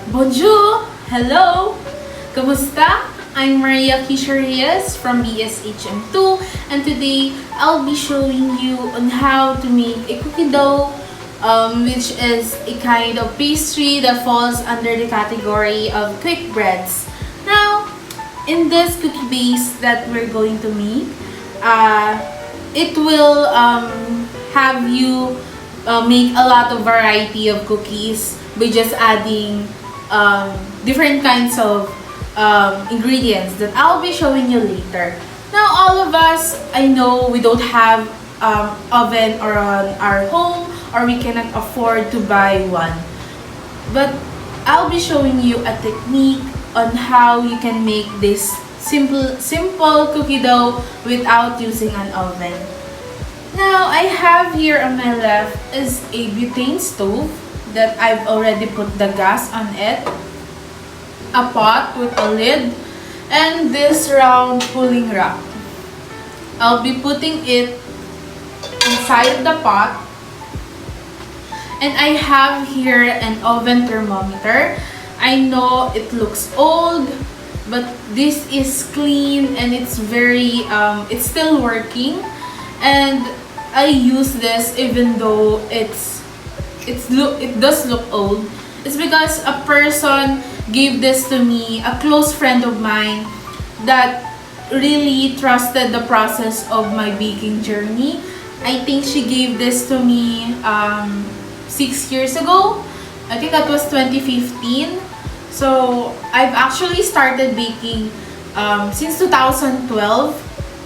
Bonjour! Hello! Kamusta? I'm Keesha Reyes from BSHM 2, and today I'll be showing you on how to make a cookie dough, which is a kind of pastry that falls under the category of quick breads. Now, in this cookie base that we're going to make, it will have you make a lot of variety of cookies by just adding different kinds of ingredients that I'll be showing you later. Now, all of us, I know we don't have oven or on our home, or we cannot afford to buy one. But I'll be showing you a technique on how you can make this simple cookie dough without using an oven. Now, I have here on my left is a butane stove that I've already put the gas on it, a pot with a lid, and this round cooling rack. I'll be putting it inside the pot, and I have here an oven thermometer. I know it looks old, but this is clean and it's very it's still working, and I use this even though it does look old. It's because a person gave this to me, a close friend of mine that really trusted the process of my baking journey. I think she gave this to me 6 years ago. I think that was 2015. So I've actually started baking since 2012,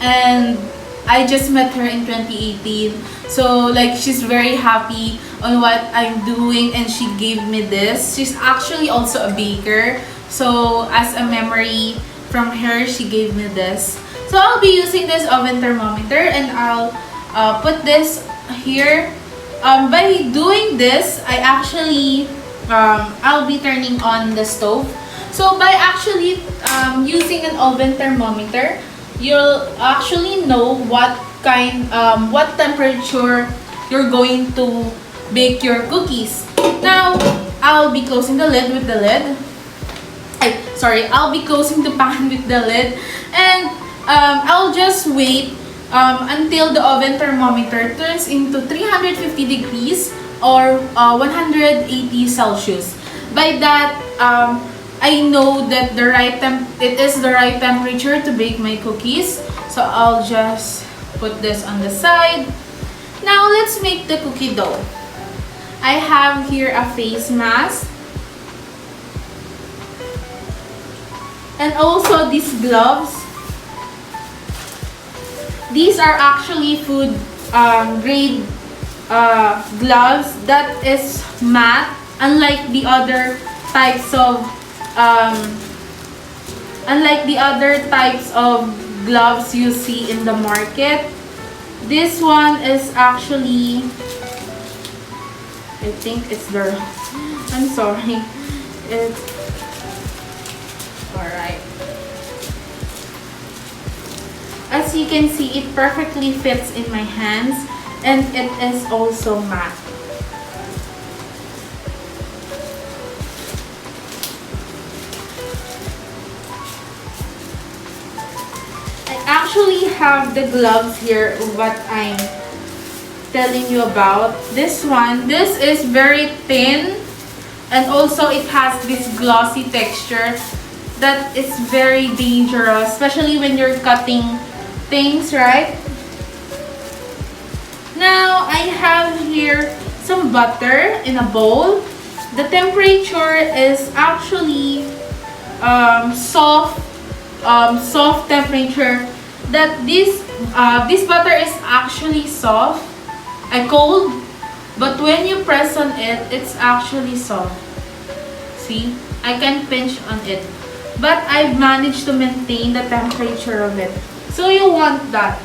and I just met her in 2018. So like, she's very happy on what I'm doing and she gave me this. She's actually also a baker. So as a memory from her, she gave me this. So I'll be using this oven thermometer, and I'll put this here. By doing this, I actually I'll be turning on the stove. So by actually using an oven thermometer, you'll actually know what temperature you're going to bake your cookies. Now, I'll be closing the lid with the lid. I'll be closing the pan with the lid, and I'll just wait until the oven thermometer turns into 350 degrees or 180 Celsius. By that, I know that it is the right temperature to bake my cookies. So I'll just put this on the side. Now let's make the cookie dough. I have here a face mask, and also these gloves. These are actually food grade gloves that is matte, unlike the other types of gloves you see in the market. This one is actually, I think it's the, I'm sorry, it's alright. As you can see, it perfectly fits in my hands, and it is also matte. I actually have the gloves here, what I'm telling you about. This is very thin, and also it has this glossy texture that is very dangerous, especially when you're cutting things, right? Now, I have here some butter in a bowl. The temperature is actually soft temperature. That this butter is actually soft, cold, but when you press on it, it's actually soft. See, I can pinch on it, but I've managed to maintain the temperature of it. So you want that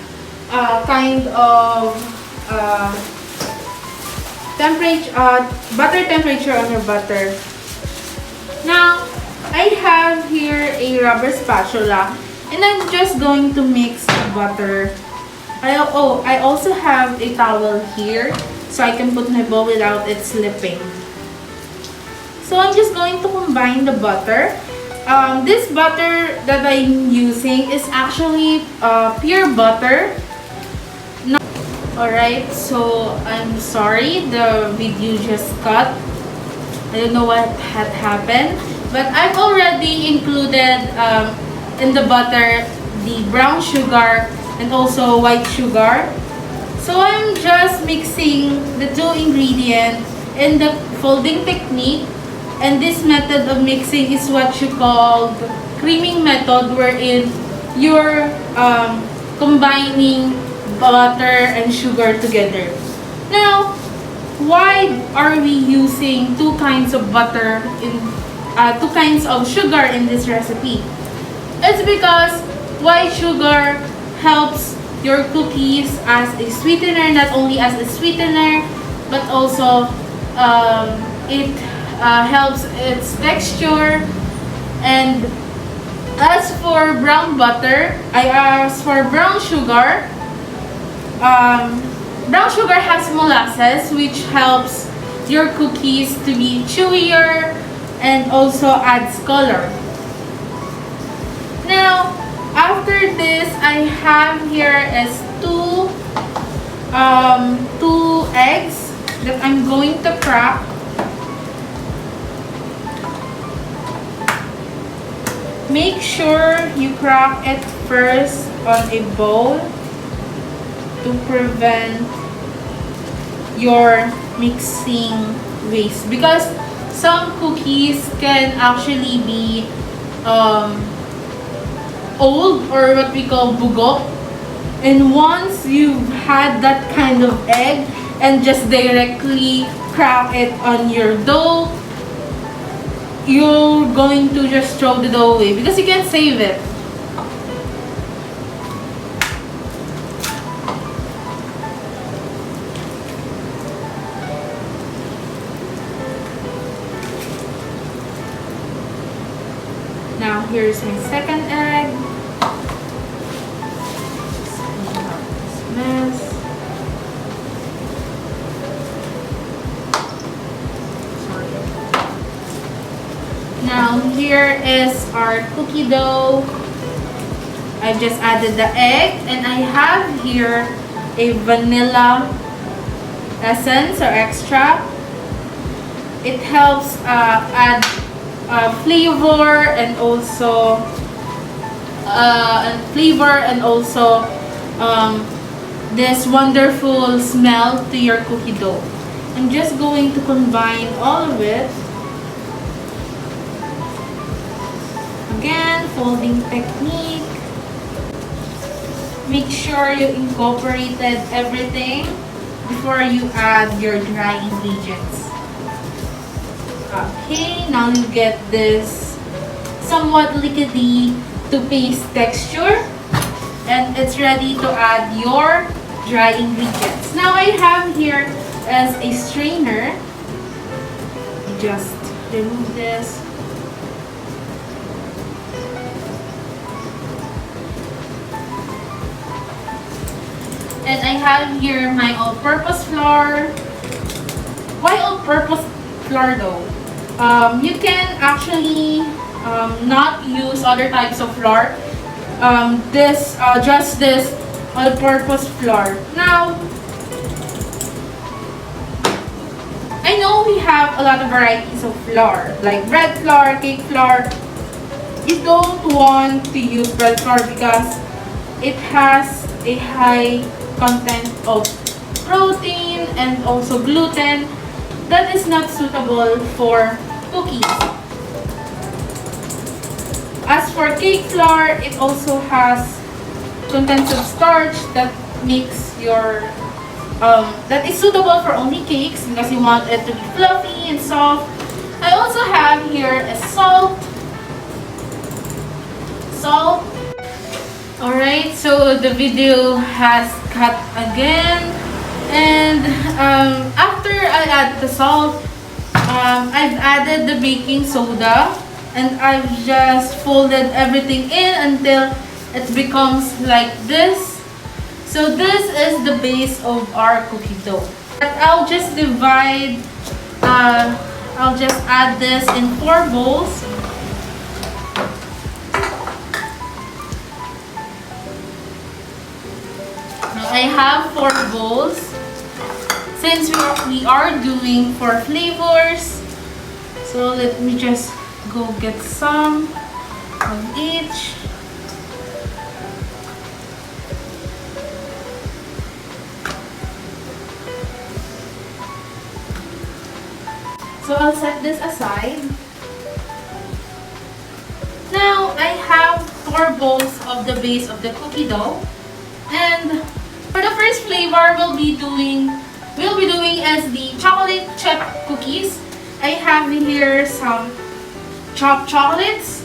kind of butter temperature on your butter. Now, I have here a rubber spatula, and I'm just going to mix the butter. I also have a towel here so I can put my bowl without it slipping. So I'm just going to combine the butter. This butter that I'm using is actually pure butter. Alright, so I'm sorry, the video just cut. I don't know what had happened. But I've already included in the butter the brown sugar and also white sugar. So I'm just mixing the two ingredients in the folding technique. And this method of mixing is what you call the creaming method, wherein you're combining butter and sugar together. Now, why are we using two kinds of butter in two kinds of sugar in this recipe? It's because white sugar helps your cookies as a sweetener, not only as a sweetener, but also it helps its texture. And as for brown sugar, brown sugar has molasses, which helps your cookies to be chewier and also adds color. Now, after this, I have here is two eggs that I'm going to crack. Make sure you crack it first on a bowl to prevent your mixing waste, because some cookies can actually be old, or what we call bugok, and once you've had that kind of egg and just directly crack it on your dough, you're going to just throw the dough away because you can't save it. Now here's my second egg. Just clean up this mess. Now here is our cookie dough. I've just added the egg, and I have here a vanilla essence or extract. It helps add flavor and also this wonderful smell to your cookie dough. I'm just going to combine all of it. Again, folding technique. Make sure you incorporated everything before you add your dry ingredients. Okay, now you get this somewhat liquidy to paste texture, and it's ready to add your dry ingredients. Now I have here as a strainer. Just remove this. And I have here my all-purpose flour. Why all-purpose flour though? You can actually not use other types of flour. Just this all-purpose flour. Now, I know we have a lot of varieties of flour, like bread flour, cake flour. You don't want to use bread flour because it has a high content of protein and also gluten that is not suitable for cookies. As for cake flour, it also has contents of starch that makes your that is suitable for only cakes because you want it to be fluffy and soft. I also have here a salt. Alright, so the video has cut again, and after I add the salt, I've added the baking soda, and I've just folded everything in until it becomes like this. So this is the base of our cookie dough. But I'll just divide I'll just add this in 4 bowls. Now I have 4 bowls. Since we are doing 4 flavors, so let me just go get some of each. So I'll set this aside. Now I have 4 bowls of the base of the cookie dough. And for the first flavor we'll be doing as the chocolate chip cookies. I have here some chopped chocolates.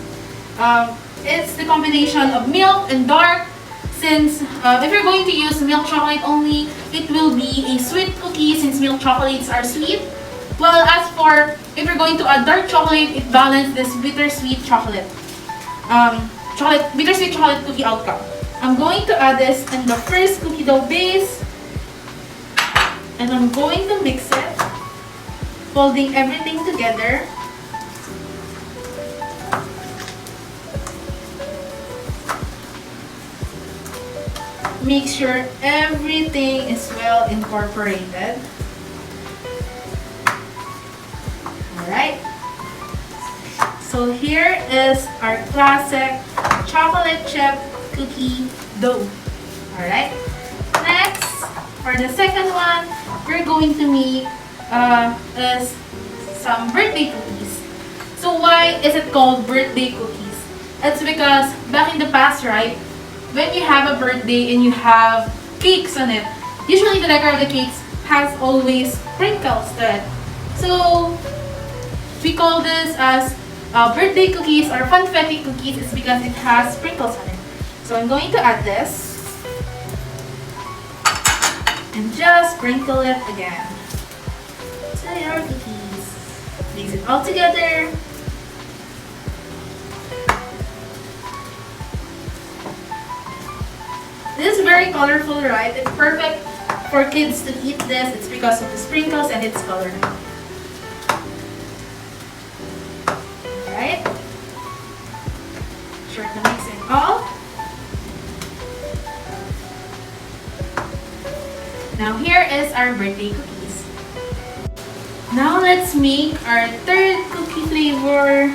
It's the combination of milk and dark. Since if you're going to use milk chocolate only, it will be a sweet cookie since milk chocolates are sweet. Well, as for if you're going to add dark chocolate, it balances this bittersweet chocolate. Bittersweet chocolate cookie outcome. I'm going to add this in the first cookie dough base. And I'm going to mix it, folding everything together. Make sure everything is well incorporated. Alright. So here is our classic chocolate chip cookie dough. Alright. Next, for the second one, we're going to make is some birthday cookies. So why is it called birthday cookies? It's because back in the past, right, when you have a birthday and you have cakes on it, usually the decor of the cakes has always sprinkles to it. So we call this as birthday cookies or funfetti cookies. It's because it has sprinkles on it. So I'm going to add this and just sprinkle it again to your cookies. Mix it all together. This is very colorful, right? It's perfect for kids to eat this. It's because of the sprinkles and its color. Alright. Sure to mix it all. Now here is our birthday cookies. Now let's make our third cookie flavor.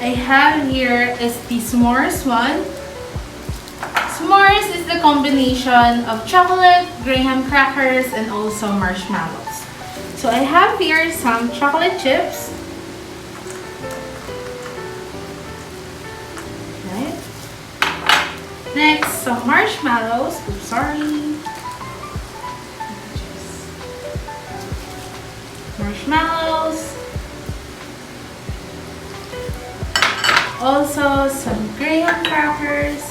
I have here is the s'mores one. S'mores is the combination of chocolate, graham crackers, and also marshmallows. So I have here some chocolate chips. Right. Next, some marshmallows. Oops, sorry. Marshmallows. Also some graham crackers.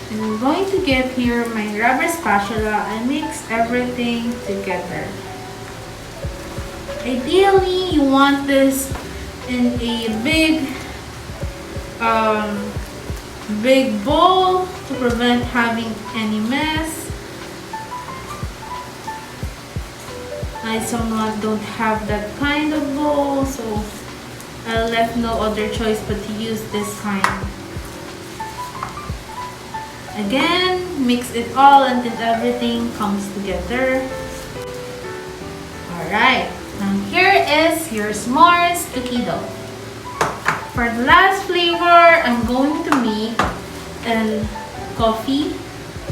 And I'm going to get here my rubber spatula and mix everything together. Ideally, you want this in a big bowl to prevent having any mess. I somewhat don't have that kind of bowl, so I left no other choice but to use this kind. Again, mix it all until everything comes together. Alright, now here is your s'mores cookie dough. For the last flavor, I'm going to make a coffee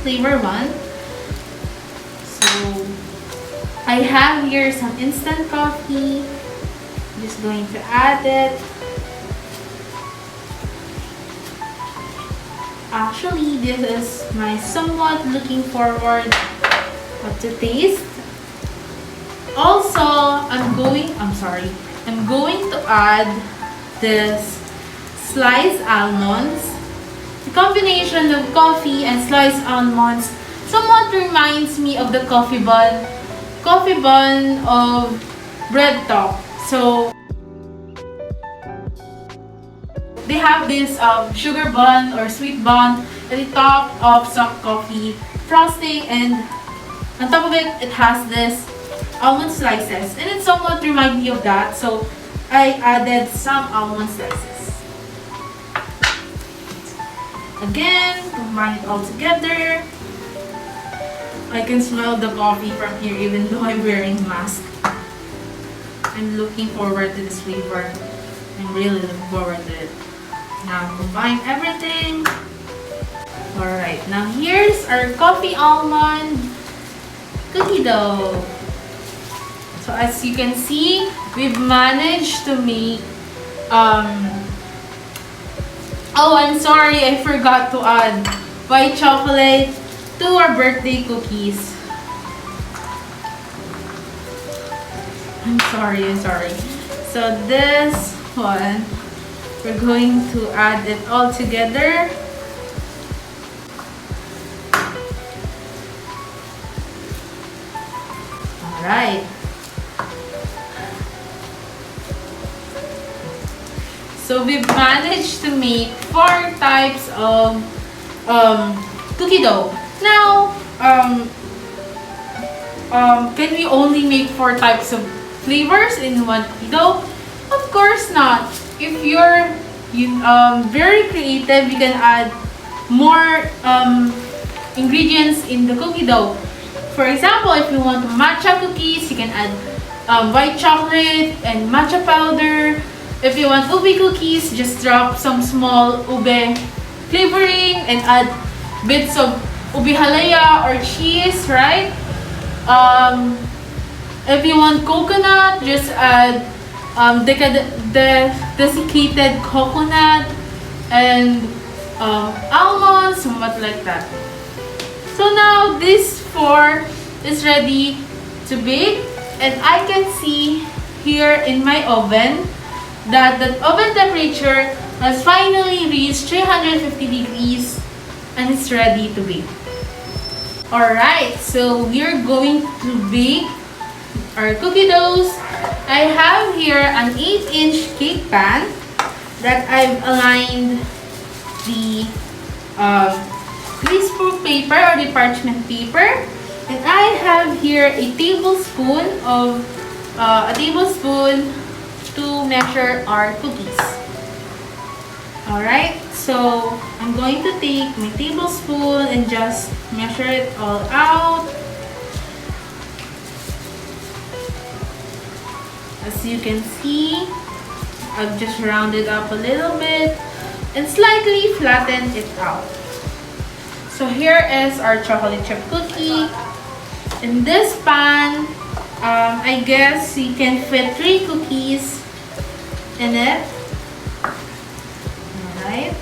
flavor one. So I have here some instant coffee. I'm just going to add it. Actually, this is my somewhat looking forward to taste. Also, I'm going to add this sliced almonds. The combination of coffee and sliced almonds somewhat reminds me of the coffee bun of bread top. So they have this sugar bun or sweet bun. At the top of soft coffee frosting, and on top of it, it has this almond slices, and it somewhat reminds me of that, so I added some almond slices. Again, combine it all together. I can smell the coffee from here even though I'm wearing a mask. I'm looking forward to this flavor. I'm really looking forward to it. Now combine everything. Alright, now here's our coffee almond cookie dough. So as you can see, we've managed to make oh, I'm sorry, I forgot to add white chocolate to our birthday cookies. I'm sorry. So this one, we're going to add it all together. Alright. So we've managed to make 4 types of cookie dough. Now, can we only make 4 types of flavors in one cookie dough? Of course not. If you're very creative, you can add more ingredients in the cookie dough. For example, if you want matcha cookies, you can add white chocolate and matcha powder. If you want ube cookies, just drop some small ube flavoring and add bits of ube halaya or cheese, right? If you want coconut, just add desiccated coconut and almonds, somewhat like that. So now this 4 is ready to bake, and I can see here in my oven that the oven temperature has finally reached 350 degrees and it's ready to bake. Alright, so we're going to bake our cookie doughs. I have here an 8-inch cake pan that I've aligned the greaseproof paper or the parchment paper, and I have here a tablespoon to measure our cookies. Alright, so I'm going to take my tablespoon and just measure it all out. As you can see, I've just rounded up a little bit and slightly flattened it out. So here is our chocolate chip cookie. In this pan, I guess you can fit 3 cookies in it. Alright.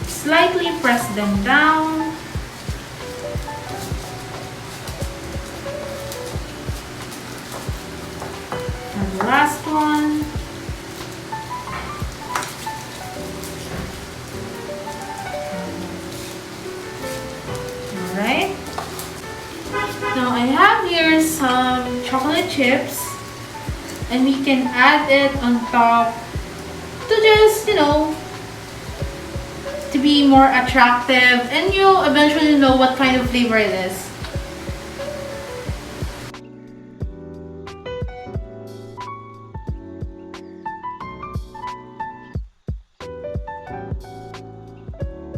Slightly press them down. And the last one. Alright. Now I have here some chocolate chips, and we can add it on top to just, to be more attractive, and you'll eventually know what kind of flavor it is.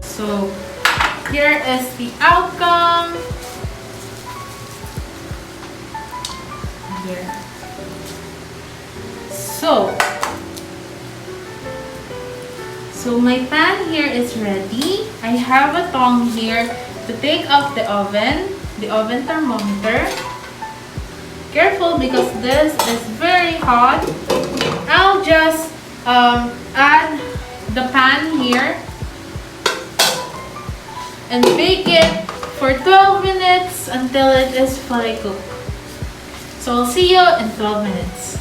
So here is the outcome. Here. So my pan here is ready. I have a tongue here to take off the oven thermometer. Careful because this is very hot. I'll just add the pan here and bake it for 12 minutes until it is fully cooked. So I'll see you in 12 minutes.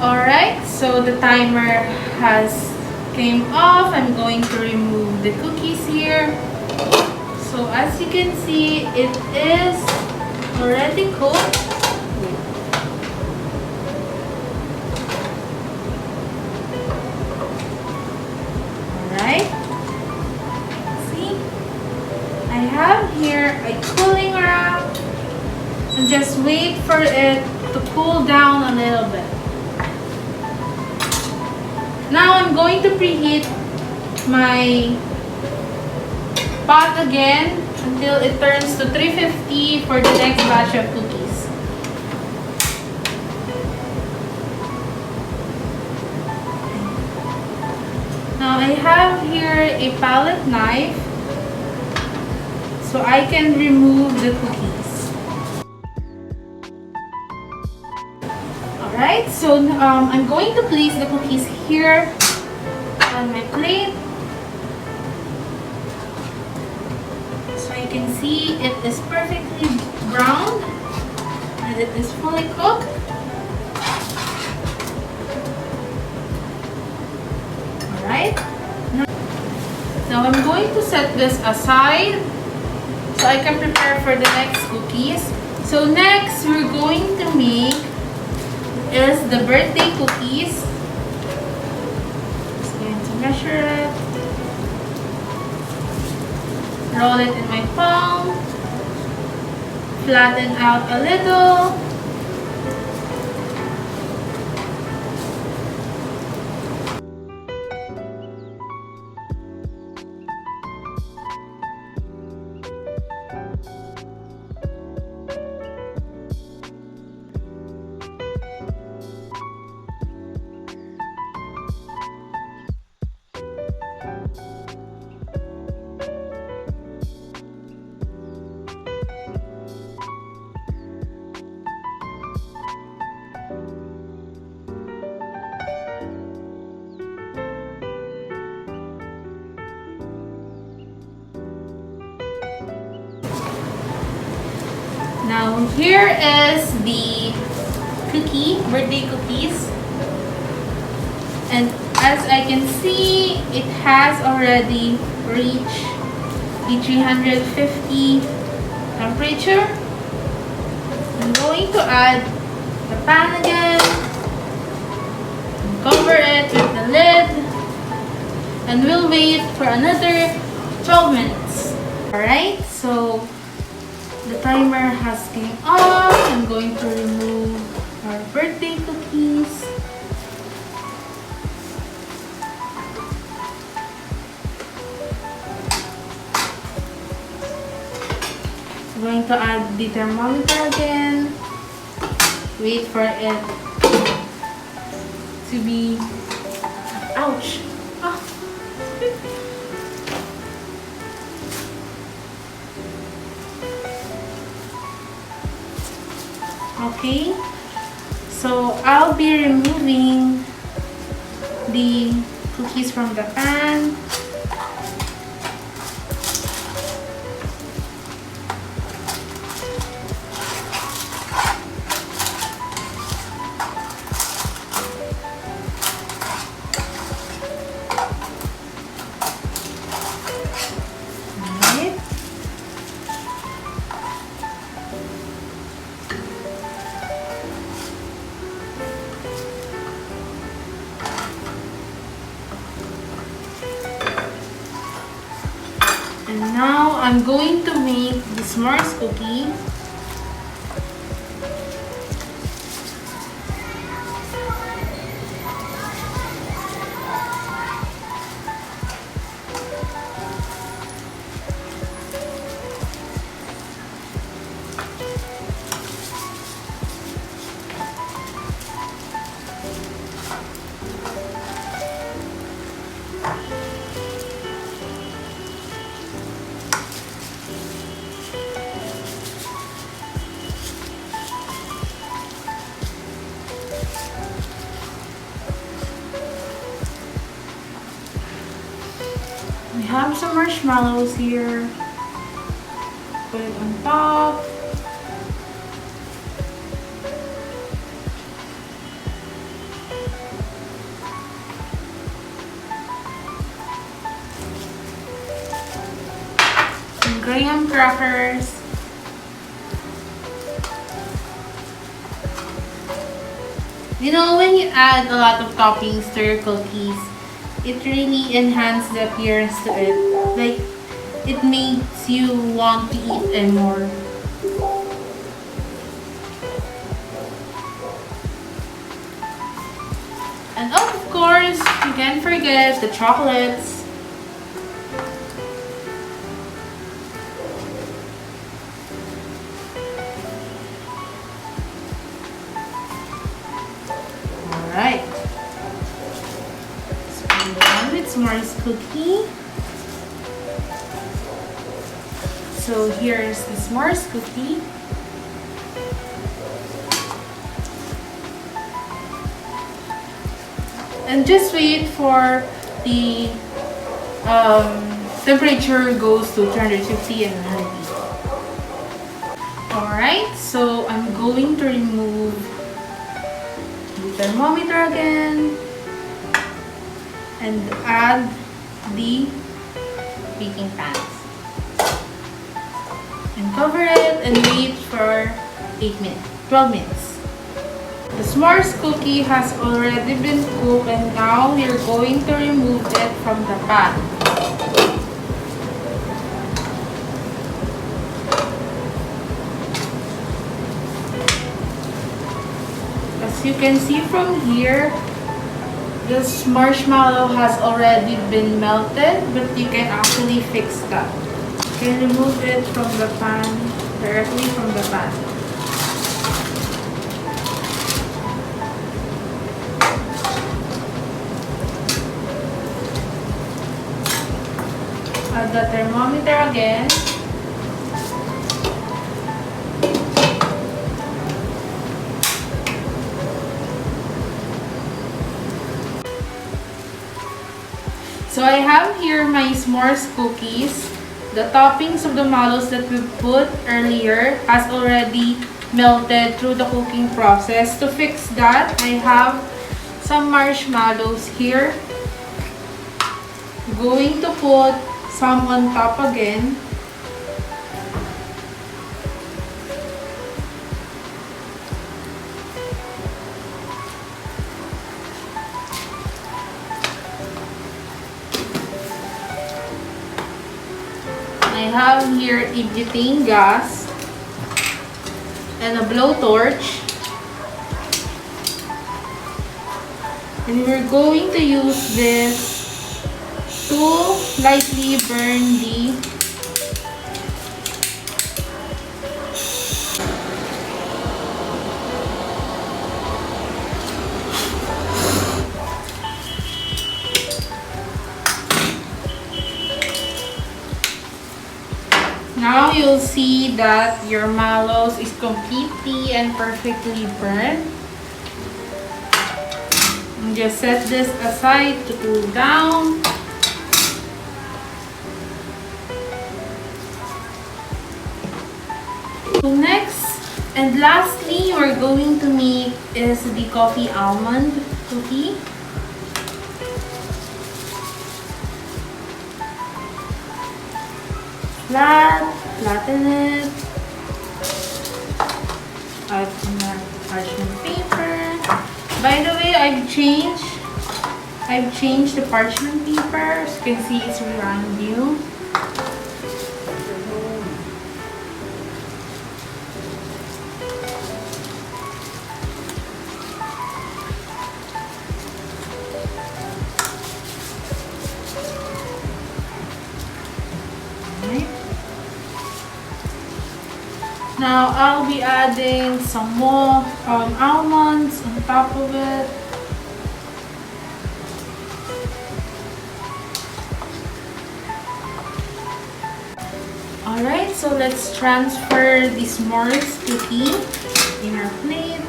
Alright, so the timer has came off. I'm going to remove the cookies here. So as you can see, it is already cooked. Alright. See? I have here a cooling rack. And just wait for it to cool down a little bit. Now I'm going to preheat my pot again until it turns to 350 for the next batch of cookies. Now I have here a palette knife so I can remove the cookies. Alright, so I'm going to place the cookies here on my plate. So you can see it is perfectly browned and it is fully cooked. Alright. Now I'm going to set this aside so I can prepare for the next cookies. So next we're going to make is the birthday cookies. Just going to measure it. Roll it in my palm. Flatten out a little. Now here is the birthday cookies, and as I can see, it has already reached the 350 temperature. I'm going to add the pan again, and cover it with the lid, and we'll wait for another 12 minutes. Alright, so the timer has came off. I'm going to remove our birthday cookies. I'm going to add the thermometer again. Wait for it to be... Ouch! Oh. Okay, so I'll be removing the cookies from the pan. And now I'm going to make the s'mores cookie. We have some marshmallows here. Put it on top. Some graham crackers, you know, when you add a lot of toppings to your cookies, it really enhances the appearance to it. Like, it makes you want to eat and more. And of course, you can't forget the chocolates. Alright. So I'm done with s'mores cookie. So here's the s'mores cookie. And just wait for the temperature goes to 250 and 90. Alright, so I'm going to remove the thermometer again and add the baking pans. And cover it and wait for 12 minutes. The s'mores cookie has already been cooked and now we're going to remove it from the pan. As you can see from here, this marshmallow has already been melted, but you can actually fix that. You can remove it from the pan, directly from the pan. Add the thermometer again. So I have here my s'mores cookies. The toppings of the mallows that we put earlier has already melted through the cooking process. To fix that, I have some marshmallows here. I'm going to put some on top again. I have here a butane gas and a blowtorch. And we're going to use this to lightly burn the Now you'll see that your mallows is completely and perfectly burned. And just set this aside to cool down. So next and lastly, we're going to make is the coffee almond cookie. Flatten it. Add some parchment paper. By the way, I've changed the parchment paper. As you can see, it's brand new. Now, I'll be adding some more almonds on top of it. Alright, so let's transfer the s'mores cookie in our plate.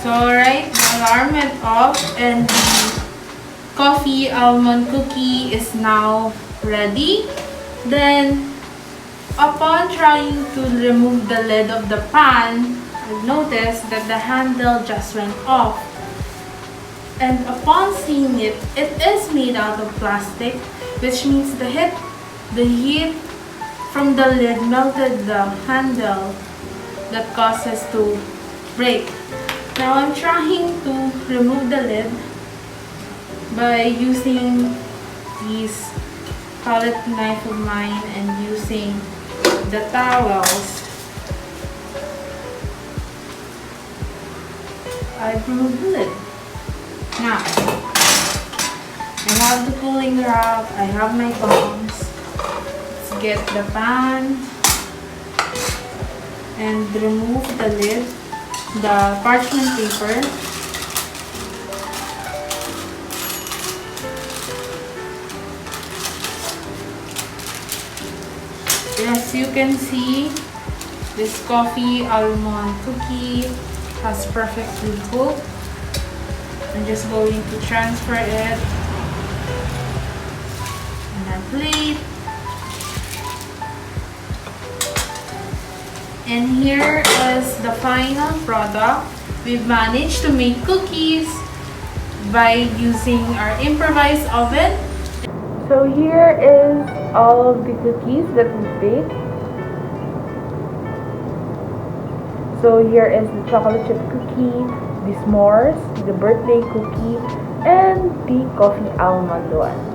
So, alright, the alarm went off and the coffee almond cookie is now ready. Then, upon trying to remove the lid of the pan, I've noticed that the handle just went off. And upon seeing it, it is made out of plastic, which means the heat from the lid melted the handle that causes to break. Now I'm trying to remove the lid by using this palette knife of mine and using the towels. I've removed the lid. Now, I have the cooling rack, I have my tongs. Let's get the pan and remove the lid, the parchment paper. As you can see, this coffee almond cookie has perfectly cooked. I'm just going to transfer it in a plate. And here is the final product. We've managed to make cookies by using our improvised oven. So here is all of the cookies that we baked. So here is the chocolate chip cookie, the s'mores, the birthday cookie, and the coffee almond one.